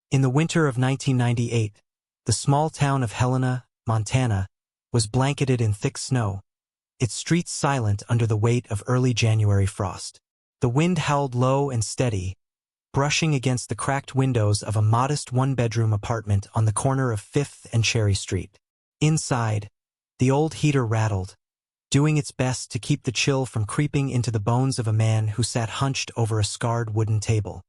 In the winter of 1998, the small town of Helena, Montana, was blanketed in thick snow, its streets silent under the weight of early January frost. The wind howled low and steady, brushing against the cracked windows of a modest one-bedroom apartment on the corner of 5th and Cherry Street. Inside, the old heater rattled, doing its best to keep the chill from creeping into the bones of a man who sat hunched over a scarred wooden table.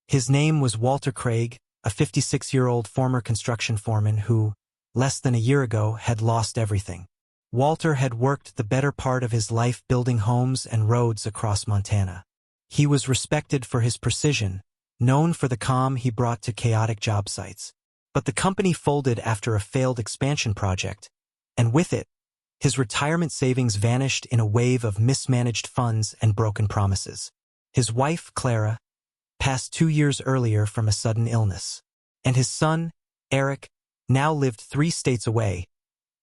His name was Walter Craig, a 56-year-old former construction foreman who, less than a year ago, had lost everything. Walter had worked the better part of his life building homes and roads across Montana. He was respected for his precision, known for the calm he brought to chaotic job sites. But the company folded after a failed expansion project, and with it, his retirement savings vanished in a wave of mismanaged funds and broken promises. His wife, Clara, passed 2 years earlier from a sudden illness, and his son, Eric, now lived 3 states away,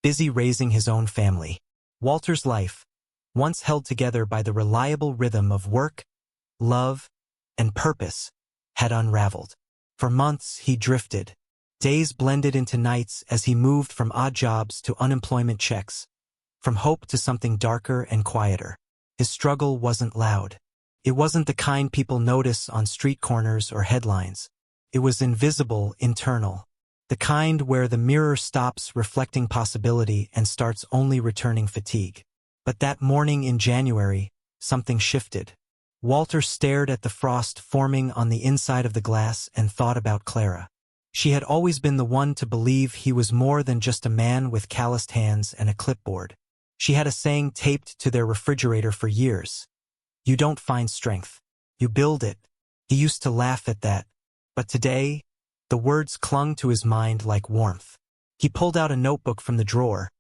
busy raising his own family. Walter's life, once held together by the reliable rhythm of work, love, and purpose, had unraveled. For months he drifted. Days blended into nights as he moved from odd jobs to unemployment checks, from hope to something darker and quieter. His struggle wasn't loud. It wasn't the kind people notice on street corners or headlines. It was invisible, internal. The kind where the mirror stops reflecting possibility and starts only returning fatigue. But that morning in January, something shifted. Walter stared at the frost forming on the inside of the glass and thought about Clara. She had always been the one to believe he was more than just a man with calloused hands and a clipboard. She had a saying taped to their refrigerator for years. "You don't find strength. You build it." He used to laugh at that, but today, the words clung to his mind like warmth. He pulled out a notebook from the drawer,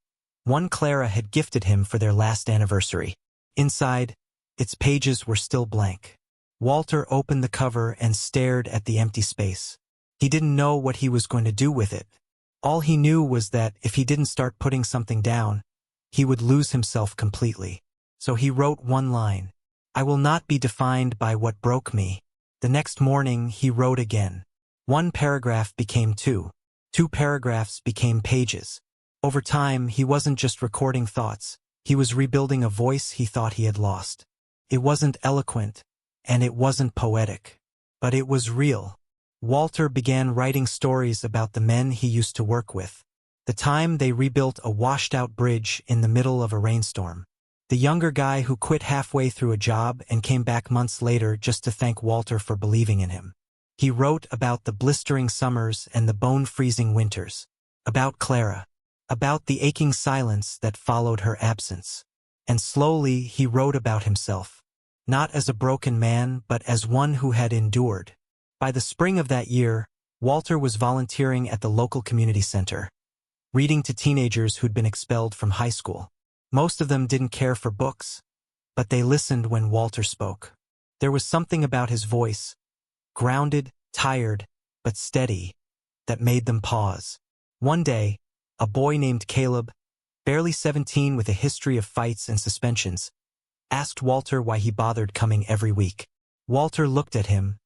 one Clara had gifted him for their last anniversary. Inside, its pages were still blank. Walter opened the cover and stared at the empty space. He didn't know what he was going to do with it. All he knew was that if he didn't start putting something down, he would lose himself completely. So he wrote one line: "I will not be defined by what broke me." The next morning he wrote again. One paragraph became 2. 2 paragraphs became pages. Over time, he wasn't just recording thoughts. He was rebuilding a voice he thought he had lost. It wasn't eloquent, and it wasn't poetic, but it was real. Walter began writing stories about the men he used to work with. The time they rebuilt a washed-out bridge in the middle of a rainstorm. The younger guy who quit halfway through a job and came back months later just to thank Walter for believing in him. He wrote about the blistering summers and the bone-freezing winters. About Clara. About the aching silence that followed her absence. And slowly he wrote about himself. Not as a broken man, but as one who had endured. By the spring of that year, Walter was volunteering at the local community center, reading to teenagers who'd been expelled from high school. Most of them didn't care for books, but they listened when Walter spoke. There was something about his voice, grounded, tired, but steady, that made them pause. One day, a boy named Caleb, barely 17 with a history of fights and suspensions, asked Walter why he bothered coming every week. Walter looked at him,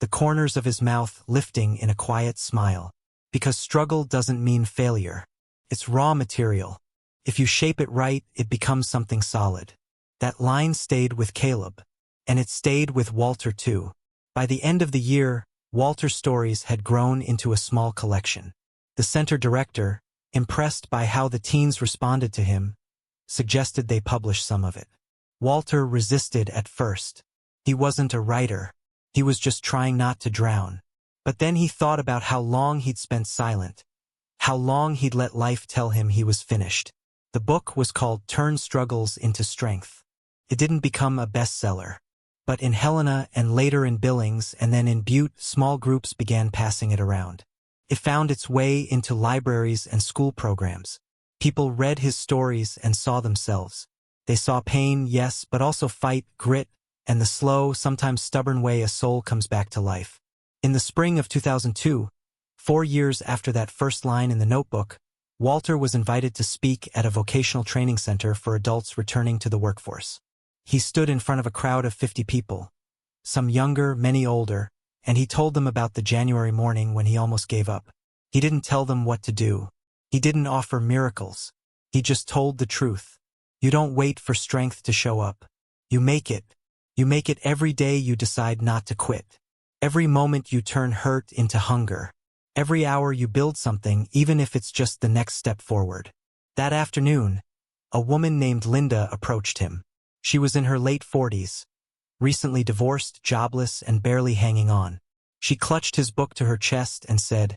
the corners of his mouth lifting in a quiet smile. Because struggle doesn't mean failure. It's raw material. If you shape it right, it becomes something solid. That line stayed with Caleb, and it stayed with Walter too. By the end of the year, Walter's stories had grown into a small collection. The center director, impressed by how the teens responded to him, suggested they publish some of it. Walter resisted at first. He wasn't a writer. He was just trying not to drown. But then he thought about how long he'd spent silent, how long he'd let life tell him he was finished. The book was called Turn Struggles into Strength. It didn't become a bestseller. But in Helena and later in Billings and then in Butte, small groups began passing it around. It found its way into libraries and school programs. People read his stories and saw themselves. They saw pain, yes, but also fight, grit, and the slow, sometimes stubborn way a soul comes back to life. In the spring of 2002, 4 years after that first line in the notebook, Walter was invited to speak at a vocational training center for adults returning to the workforce. He stood in front of a crowd of 50 people, some younger, many older, and he told them about the January morning when he almost gave up. He didn't tell them what to do. He didn't offer miracles. He just told the truth. You don't wait for strength to show up. You make it. You make it every day you decide not to quit. Every moment you turn hurt into hunger. Every hour you build something, even if it's just the next step forward. That afternoon, a woman named Linda approached him. She was in her late 40s, recently divorced, jobless, and barely hanging on. She clutched his book to her chest and said,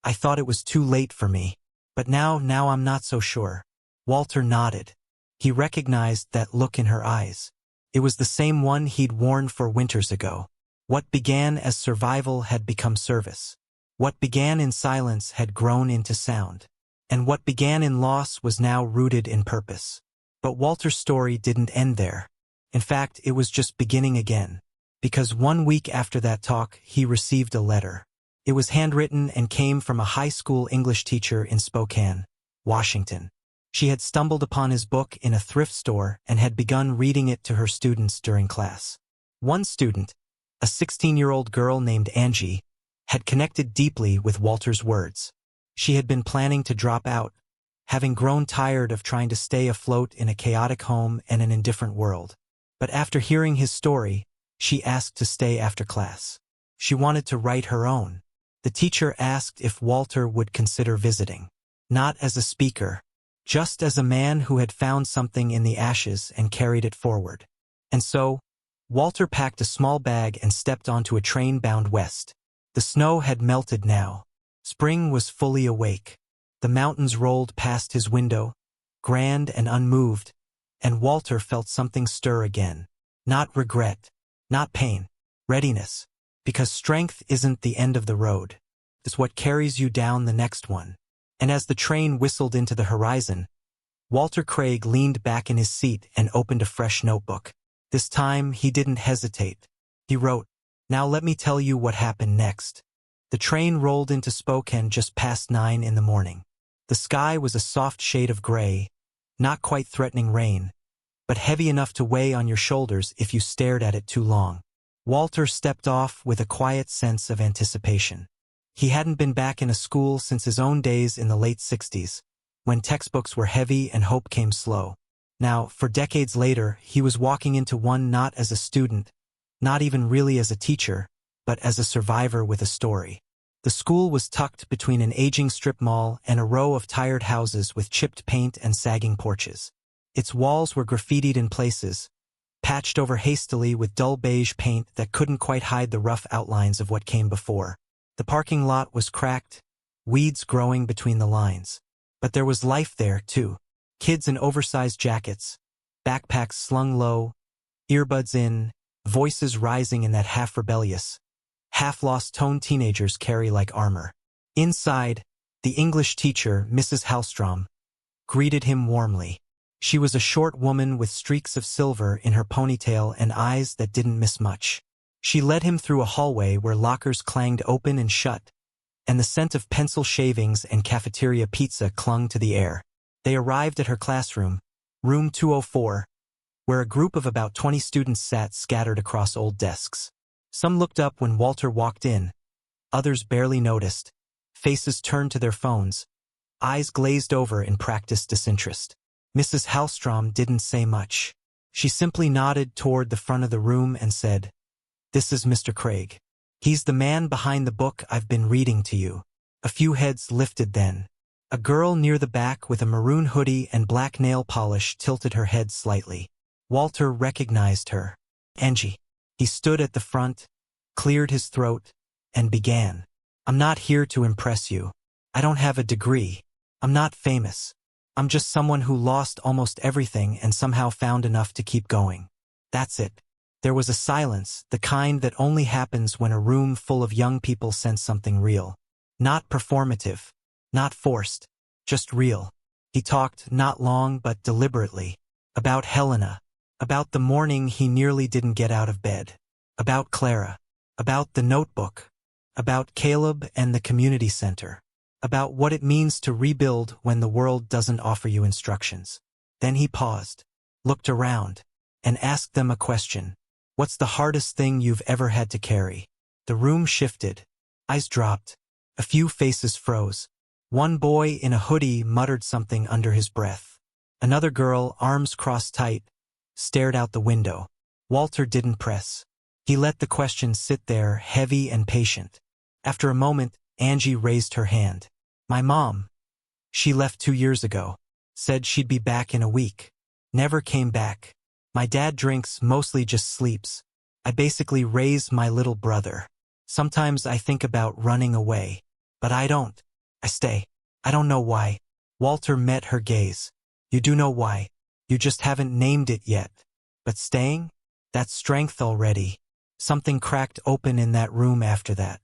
"I thought it was too late for me. But now I'm not so sure." Walter nodded. He recognized that look in her eyes. It was the same one he'd worn 4 winters ago. What began as survival had become service. What began in silence had grown into sound. And what began in loss was now rooted in purpose. But Walter's story didn't end there. In fact, it was just beginning again. Because 1 week after that talk, he received a letter. It was handwritten and came from a high school English teacher in Spokane, Washington. She had stumbled upon his book in a thrift store and had begun reading it to her students during class. One student, a 16-year-old girl named Angie, had connected deeply with Walter's words. She had been planning to drop out, having grown tired of trying to stay afloat in a chaotic home and an indifferent world. But after hearing his story, she asked to stay after class. She wanted to write her own. The teacher asked if Walter would consider visiting. Not as a speaker, just as a man who had found something in the ashes and carried it forward. And so, Walter packed a small bag and stepped onto a train bound west. The snow had melted now. Spring was fully awake. The mountains rolled past his window, grand and unmoved, and Walter felt something stir again. Not regret, not pain, readiness. Because strength isn't the end of the road. It's what carries you down the next one. And as the train whistled into the horizon, Walter Craig leaned back in his seat and opened a fresh notebook. This time, he didn't hesitate. He wrote, "Now let me tell you what happened next." The train rolled into Spokane just past 9 in the morning. The sky was a soft shade of gray, not quite threatening rain, but heavy enough to weigh on your shoulders if you stared at it too long. Walter stepped off with a quiet sense of anticipation. He hadn't been back in a school since his own days in the late 60s, when textbooks were heavy and hope came slow. Now, for decades later, he was walking into one not as a student, not even really as a teacher, but as a survivor with a story. The school was tucked between an aging strip mall and a row of tired houses with chipped paint and sagging porches. Its walls were graffitied in places, patched over hastily with dull beige paint that couldn't quite hide the rough outlines of what came before. The parking lot was cracked, weeds growing between the lines. But there was life there, too. Kids in oversized jackets, backpacks slung low, earbuds in, voices rising in that half-rebellious, half-lost tone teenagers carry like armor. Inside, the English teacher, Mrs. Hallstrom, greeted him warmly. She was a short woman with streaks of silver in her ponytail and eyes that didn't miss much. She led him through a hallway where lockers clanged open and shut, and the scent of pencil shavings and cafeteria pizza clung to the air. They arrived at her classroom, room 204, where a group of about 20 students sat scattered across old desks. Some looked up when Walter walked in, others barely noticed, faces turned to their phones, eyes glazed over in practiced disinterest. Mrs. Hallstrom didn't say much. She simply nodded toward the front of the room and said, "This is Mr. Craig. He's the man behind the book I've been reading to you." A few heads lifted then. A girl near the back with a maroon hoodie and black nail polish tilted her head slightly. Walter recognized her. Angie. He stood at the front, cleared his throat, and began. "I'm not here to impress you. I don't have a degree. I'm not famous. I'm just someone who lost almost everything and somehow found enough to keep going. That's it." There was a silence, the kind that only happens when a room full of young people sense something real. Not performative, not forced, just real. He talked, not long but deliberately, about Helena, about the morning he nearly didn't get out of bed, about Clara, about the notebook, about Caleb and the community center, about what it means to rebuild when the world doesn't offer you instructions. Then he paused, looked around, and asked them a question. "What's the hardest thing you've ever had to carry?" The room shifted. Eyes dropped. A few faces froze. One boy in a hoodie muttered something under his breath. Another girl, arms crossed tight, stared out the window. Walter didn't press. He let the question sit there, heavy and patient. After a moment, Angie raised her hand. My mom. She left 2 years ago. Said she'd be back in a week. Never came back. My dad drinks, mostly just sleeps. I basically raised my little brother. Sometimes I think about running away. But I don't. I stay. I don't know why. Walter met her gaze. You do know why. You just haven't named it yet. But staying? That's strength already. Something cracked open in that room after that.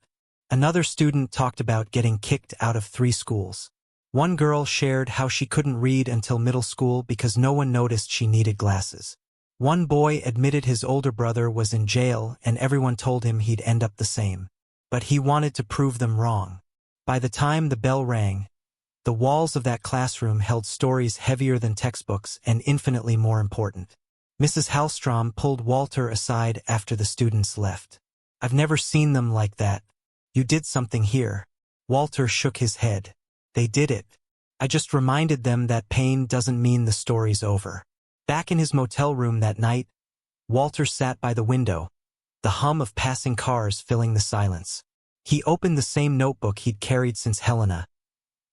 Another student talked about getting kicked out of 3 schools. One girl shared how she couldn't read until middle school because no one noticed she needed glasses. One boy admitted his older brother was in jail and everyone told him he'd end up the same. But he wanted to prove them wrong. By the time the bell rang, the walls of that classroom held stories heavier than textbooks and infinitely more important. Mrs. Hallstrom pulled Walter aside after the students left. I've never seen them like that. You did something here. Walter shook his head. They did it. I just reminded them that pain doesn't mean the story's over. Back in his motel room that night, Walter sat by the window, the hum of passing cars filling the silence. He opened the same notebook he'd carried since Helena,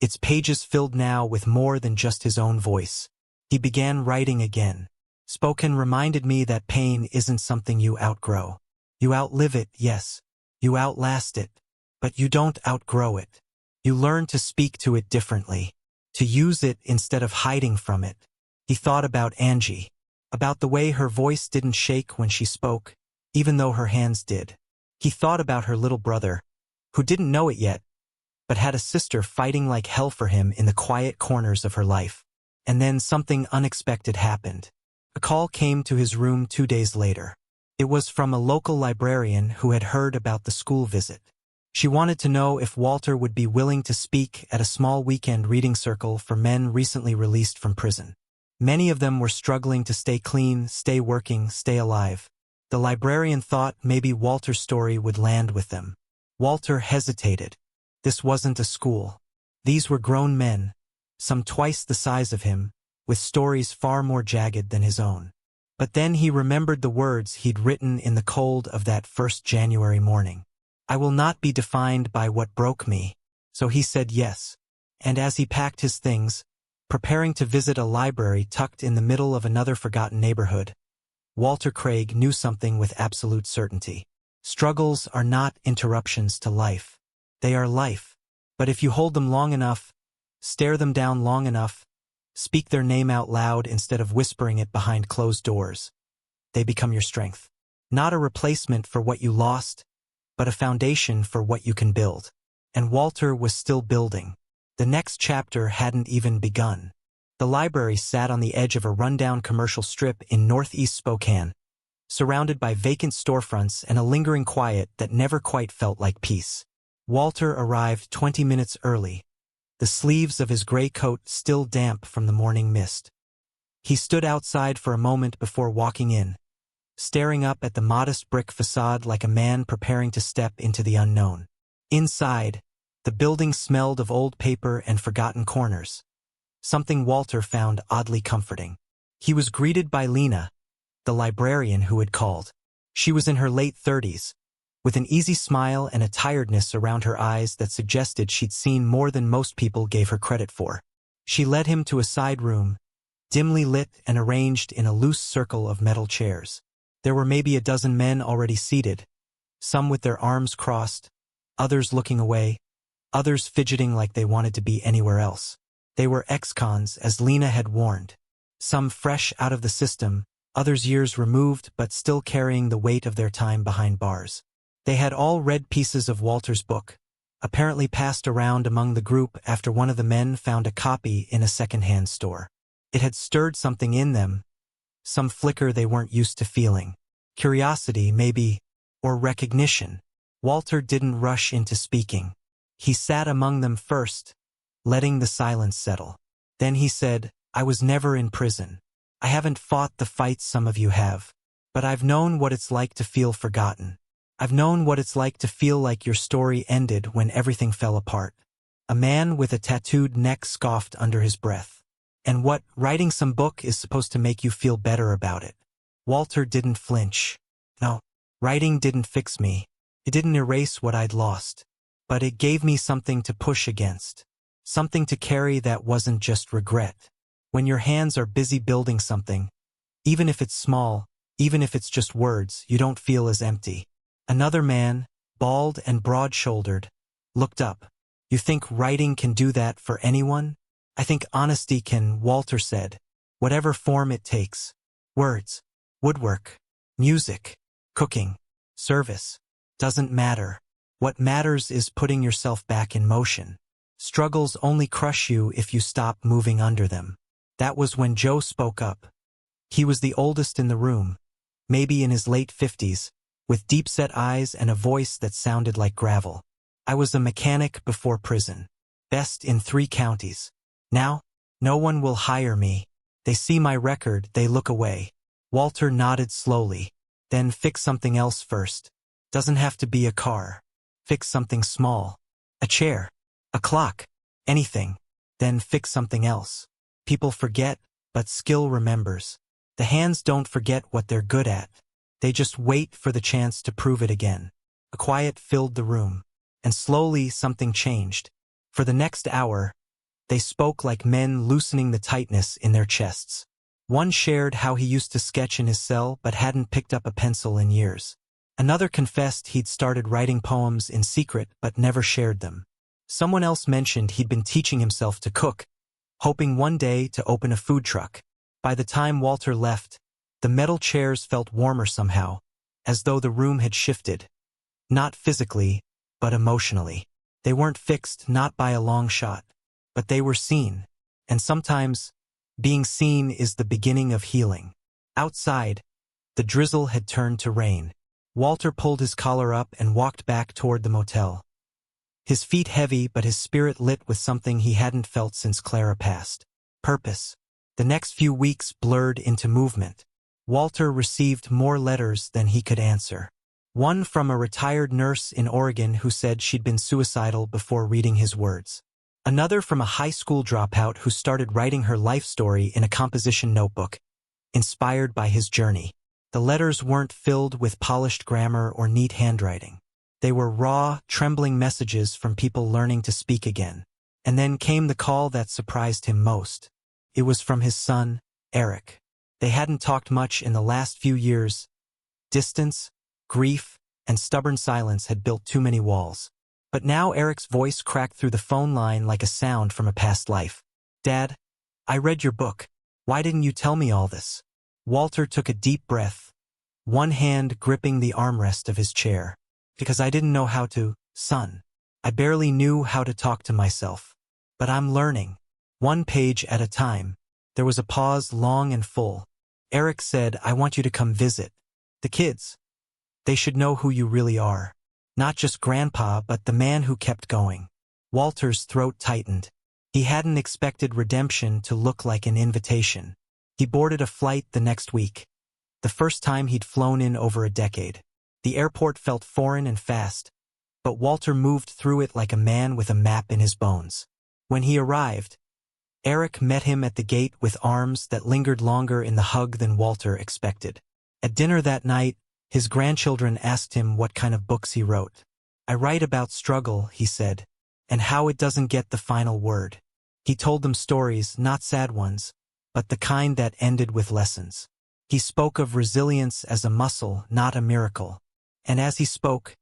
its pages filled now with more than just his own voice. He began writing again. Spoken reminded me that pain isn't something you outgrow. You outlive it, yes. You outlast it. But you don't outgrow it. You learn to speak to it differently, to use it instead of hiding from it. He thought about Angie, about the way her voice didn't shake when she spoke, even though her hands did. He thought about her little brother, who didn't know it yet, but had a sister fighting like hell for him in the quiet corners of her life. And then something unexpected happened. A call came to his room 2 days later. It was from a local librarian who had heard about the school visit. She wanted to know if Walter would be willing to speak at a small weekend reading circle for men recently released from prison. Many of them were struggling to stay clean, stay working, stay alive. The librarian thought maybe Walter's story would land with them. Walter hesitated. This wasn't a school. These were grown men, some twice the size of him, with stories far more jagged than his own. But then he remembered the words he'd written in the cold of that first January morning. I will not be defined by what broke me. So he said yes. And as he packed his things, preparing to visit a library tucked in the middle of another forgotten neighborhood, Walter Craig knew something with absolute certainty. Struggles are not interruptions to life. They are life. But if you hold them long enough, stare them down long enough, speak their name out loud instead of whispering it behind closed doors, they become your strength. Not a replacement for what you lost, but a foundation for what you can build. And Walter was still building. The next chapter hadn't even begun. The library sat on the edge of a rundown commercial strip in northeast Spokane, surrounded by vacant storefronts and a lingering quiet that never quite felt like peace. Walter arrived 20 minutes early, the sleeves of his gray coat still damp from the morning mist. He stood outside for a moment before walking in, staring up at the modest brick facade like a man preparing to step into the unknown. Inside, the building smelled of old paper and forgotten corners, something Walter found oddly comforting. He was greeted by Lena, the librarian who had called. She was in her late 30s, with an easy smile and a tiredness around her eyes that suggested she'd seen more than most people gave her credit for. She led him to a side room, dimly lit and arranged in a loose circle of metal chairs. There were maybe a dozen men already seated, some with their arms crossed, others looking away, others fidgeting like they wanted to be anywhere else. They were ex-cons, as Lena had warned, some fresh out of the system, others years removed but still carrying the weight of their time behind bars. They had all read pieces of Walter's book, apparently passed around among the group after one of the men found a copy in a second-hand store. It had stirred something in them, some flicker they weren't used to feeling. Curiosity, maybe, or recognition. Walter didn't rush into speaking. He sat among them first, letting the silence settle. Then he said, I was never in prison. I haven't fought the fights some of you have, but I've known what it's like to feel forgotten. I've known what it's like to feel like your story ended when everything fell apart. A man with a tattooed neck scoffed under his breath. And what, writing some book is supposed to make you feel better about it? Walter didn't flinch. No, writing didn't fix me. It didn't erase what I'd lost. But it gave me something to push against. Something to carry that wasn't just regret. When your hands are busy building something, even if it's small, even if it's just words, you don't feel as empty. Another man, bald and broad-shouldered, looked up. You think writing can do that for anyone? I think honesty can, Walter said. Whatever form it takes. Words, woodwork, music, cooking, service. Doesn't matter. What matters is putting yourself back in motion. Struggles only crush you if you stop moving under them. That was when Joe spoke up. He was the oldest in the room, maybe in his late 50s, with deep-set eyes and a voice that sounded like gravel. I was a mechanic before prison. Best in 3 counties. Now, no one will hire me. They see my record, they look away. Walter nodded slowly. Then fix something else first. Doesn't have to be a car. Fix something small. A chair. A clock. Anything. Then fix something else. People forget, but skill remembers. The hands don't forget what they're good at. They just wait for the chance to prove it again. A quiet filled the room. And slowly something changed. For the next hour, they spoke like men loosening the tightness in their chests. One shared how he used to sketch in his cell but hadn't picked up a pencil in years. Another confessed he'd started writing poems in secret but never shared them. Someone else mentioned he'd been teaching himself to cook, hoping one day to open a food truck. By the time Walter left, the metal chairs felt warmer somehow, as though the room had shifted. Not physically, but emotionally. They weren't fixed, not by a long shot, but they were seen. And sometimes, being seen is the beginning of healing. Outside, the drizzle had turned to rain. Walter pulled his collar up and walked back toward the motel. His feet heavy, but his spirit lit with something he hadn't felt since Clara passed. Purpose. The next few weeks blurred into movement. Walter received more letters than he could answer. One from a retired nurse in Oregon who said she'd been suicidal before reading his words. Another from a high school dropout who started writing her life story in a composition notebook, inspired by his journey. The letters weren't filled with polished grammar or neat handwriting. They were raw, trembling messages from people learning to speak again. And then came the call that surprised him most. It was from his son, Eric. They hadn't talked much in the last few years. Distance, grief, and stubborn silence had built too many walls. But now Eric's voice cracked through the phone line like a sound from a past life. Dad, I read your book. Why didn't you tell me all this? Walter took a deep breath, one hand gripping the armrest of his chair. Because I didn't know how to, son. I barely knew how to talk to myself. But I'm learning. One page at a time. There was a pause, long and full. Eric said, I want you to come visit. The kids. They should know who you really are. Not just Grandpa, but the man who kept going. Walter's throat tightened. He hadn't expected redemption to look like an invitation. He boarded a flight the next week. The first time he'd flown in over a decade. The airport felt foreign and fast, but Walter moved through it like a man with a map in his bones. When he arrived, Eric met him at the gate with arms that lingered longer in the hug than Walter expected. At dinner that night, his grandchildren asked him what kind of books he wrote. I write about struggle, he said, and how it doesn't get the final word. He told them stories, not sad ones, but the kind that ended with lessons. He spoke of resilience as a muscle, not a miracle. And as he spoke,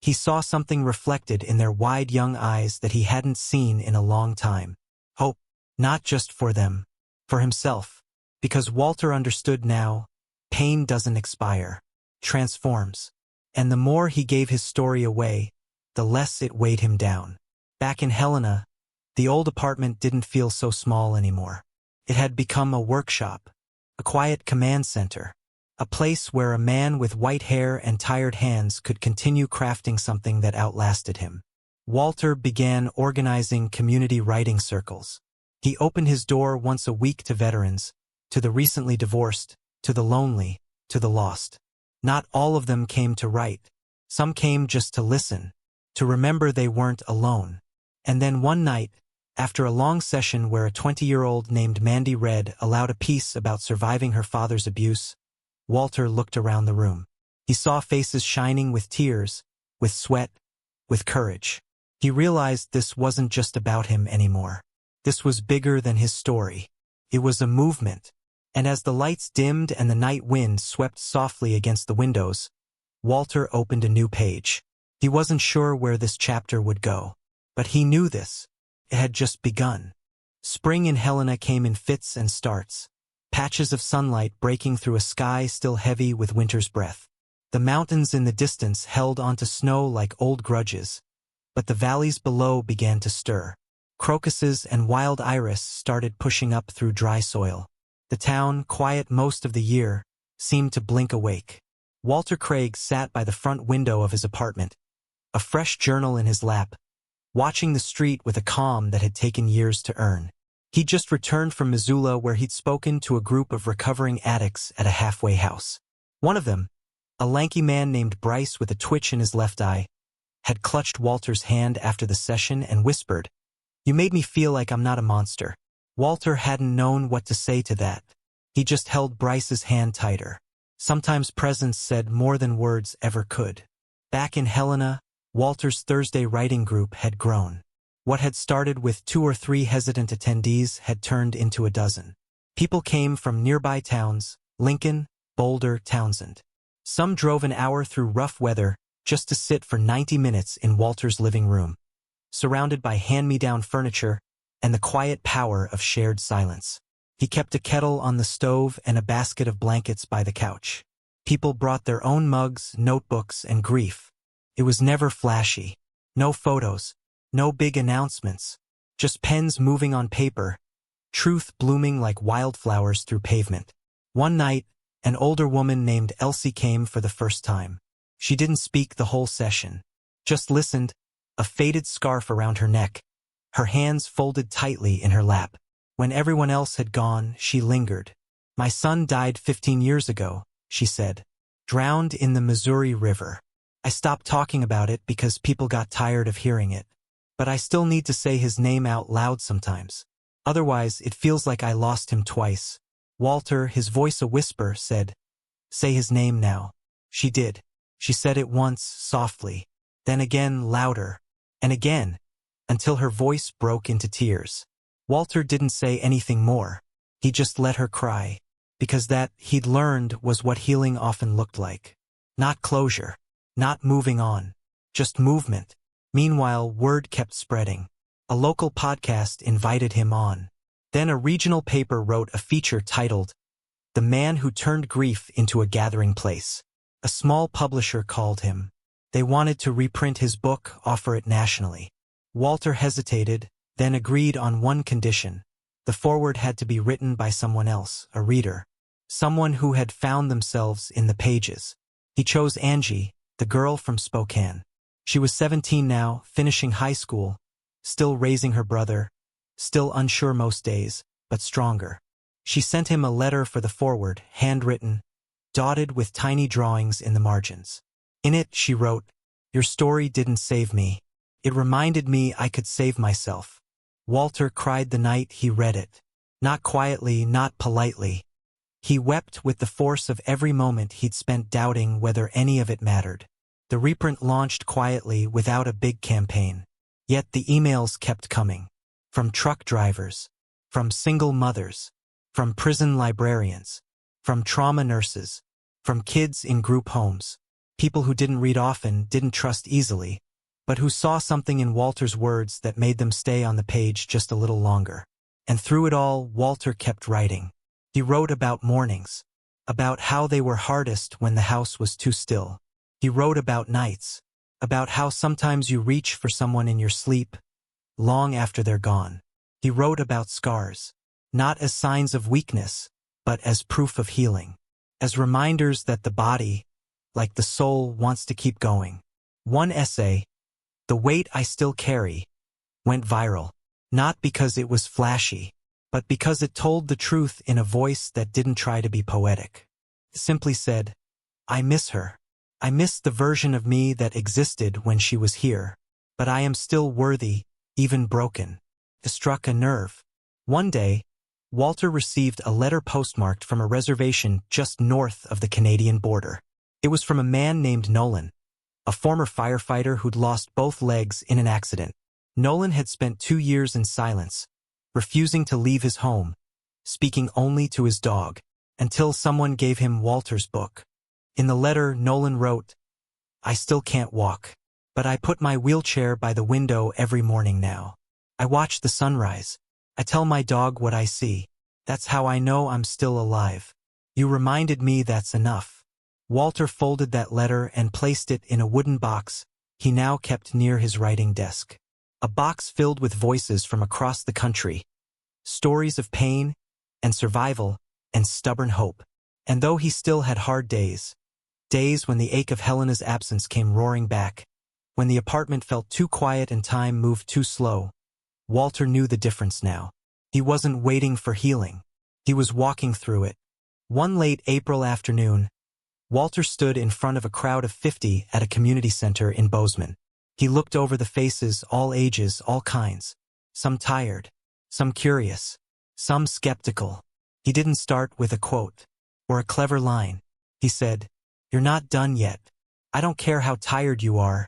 he saw something reflected in their wide young eyes that he hadn't seen in a long time. Hope, not just for them, for himself. Because Walter understood now, pain doesn't expire, transforms. And the more he gave his story away, the less it weighed him down. Back in Helena, the old apartment didn't feel so small anymore. It had become a workshop, a quiet command center. A place where a man with white hair and tired hands could continue crafting something that outlasted him. Walter began organizing community writing circles. He opened his door once a week to veterans, to the recently divorced, to the lonely, to the lost. Not all of them came to write. Some came just to listen, to remember they weren't alone. And then one night, after a long session where a 20-year-old named Mandy read aloud a piece about surviving her father's abuse, Walter looked around the room. He saw faces shining with tears, with sweat, with courage. He realized this wasn't just about him anymore. This was bigger than his story. It was a movement. And as the lights dimmed and the night wind swept softly against the windows, Walter opened a new page. He wasn't sure where this chapter would go. But he knew this. It had just begun. Spring in Helena came in fits and starts, patches of sunlight breaking through a sky still heavy with winter's breath. The mountains in the distance held onto snow like old grudges, but the valleys below began to stir. Crocuses and wild iris started pushing up through dry soil. The town, quiet most of the year, seemed to blink awake. Walter Craig sat by the front window of his apartment, a fresh journal in his lap, watching the street with a calm that had taken years to earn. He'd just returned from Missoula where he'd spoken to a group of recovering addicts at a halfway house. One of them, a lanky man named Bryce with a twitch in his left eye, had clutched Walter's hand after the session and whispered, "You made me feel like I'm not a monster." Walter hadn't known what to say to that. He just held Bryce's hand tighter. Sometimes presence said more than words ever could. Back in Helena, Walter's Thursday writing group had grown. What had started with 2 or 3 hesitant attendees had turned into a dozen. People came from nearby towns, Lincoln, Boulder, Townsend. Some drove an hour through rough weather just to sit for 90 minutes in Walter's living room, surrounded by hand-me-down furniture and the quiet power of shared silence. He kept a kettle on the stove and a basket of blankets by the couch. People brought their own mugs, notebooks, and grief. It was never flashy. No photos, no big announcements, just pens moving on paper, truth blooming like wildflowers through pavement. One night, an older woman named Elsie came for the first time. She didn't speak the whole session, just listened, a faded scarf around her neck, her hands folded tightly in her lap. When everyone else had gone, she lingered. "My son died 15 years ago," she said, "drowned in the Missouri River. I stopped talking about it because people got tired of hearing it. But I still need to say his name out loud sometimes. Otherwise, it feels like I lost him twice." Walter, his voice a whisper, said, "Say his name now." She did. She said it once, softly, then again louder, and again, until her voice broke into tears. Walter didn't say anything more. He just let her cry, because that, he'd learned, was what healing often looked like. Not closure, not moving on, just movement. Meanwhile, word kept spreading. A local podcast invited him on. Then a regional paper wrote a feature titled, "The Man Who Turned Grief into a Gathering Place." A small publisher called him. They wanted to reprint his book, offer it nationally. Walter hesitated, then agreed on one condition. The foreword had to be written by someone else, a reader. Someone who had found themselves in the pages. He chose Angie, the girl from Spokane. She was 17 now, finishing high school, still raising her brother, still unsure most days, but stronger. She sent him a letter for the foreword, handwritten, dotted with tiny drawings in the margins. In it, she wrote, "Your story didn't save me. It reminded me I could save myself." Walter cried the night he read it. Not quietly, not politely. He wept with the force of every moment he'd spent doubting whether any of it mattered. The reprint launched quietly without a big campaign. Yet the emails kept coming. From truck drivers, from single mothers, from prison librarians, from trauma nurses, from kids in group homes, people who didn't read often, didn't trust easily, but who saw something in Walter's words that made them stay on the page just a little longer. And through it all, Walter kept writing. He wrote about mornings, about how they were hardest when the house was too still. He wrote about nights, about how sometimes you reach for someone in your sleep, long after they're gone. He wrote about scars, not as signs of weakness, but as proof of healing, as reminders that the body, like the soul, wants to keep going. One essay, "The Weight I Still Carry," went viral, not because it was flashy, but because it told the truth in a voice that didn't try to be poetic. It simply said, "I miss her. I miss the version of me that existed when she was here. But I am still worthy, even broken. It struck a nerve. One day, Walter received a letter postmarked from a reservation just north of the Canadian border. It was from a man named Nolan, a former firefighter who'd lost both legs in an accident. Nolan had spent 2 years in silence, refusing to leave his home, speaking only to his dog, until someone gave him Walter's book. In the letter, Nolan wrote, "I still can't walk, but I put my wheelchair by the window every morning now. I watch the sunrise. I tell my dog what I see. That's how I know I'm still alive. You reminded me that's enough." Walter folded that letter and placed it in a wooden box he now kept near his writing desk. A box filled with voices from across the country, stories of pain and survival and stubborn hope. And though he still had hard days, days when the ache of Helena's absence came roaring back, when the apartment felt too quiet and time moved too slow, Walter knew the difference now. He wasn't waiting for healing. He was walking through it. One late April afternoon, Walter stood in front of a crowd of 50 at a community center in Bozeman. He looked over the faces, all ages, all kinds. Some tired, some curious, some skeptical. He didn't start with a quote or a clever line. He said, "You're not done yet. I don't care how tired you are,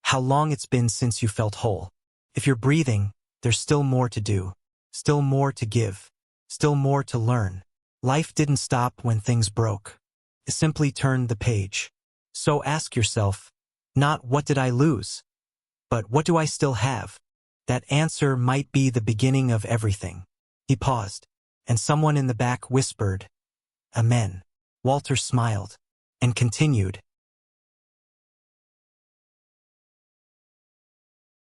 how long it's been since you felt whole. If you're breathing, there's still more to do, still more to give, still more to learn." Life didn't stop when things broke. It simply turned the page. So ask yourself, not what did I lose, but what do I still have? That answer might be the beginning of everything. He paused, and someone in the back whispered, "Amen." Walter smiled and continued,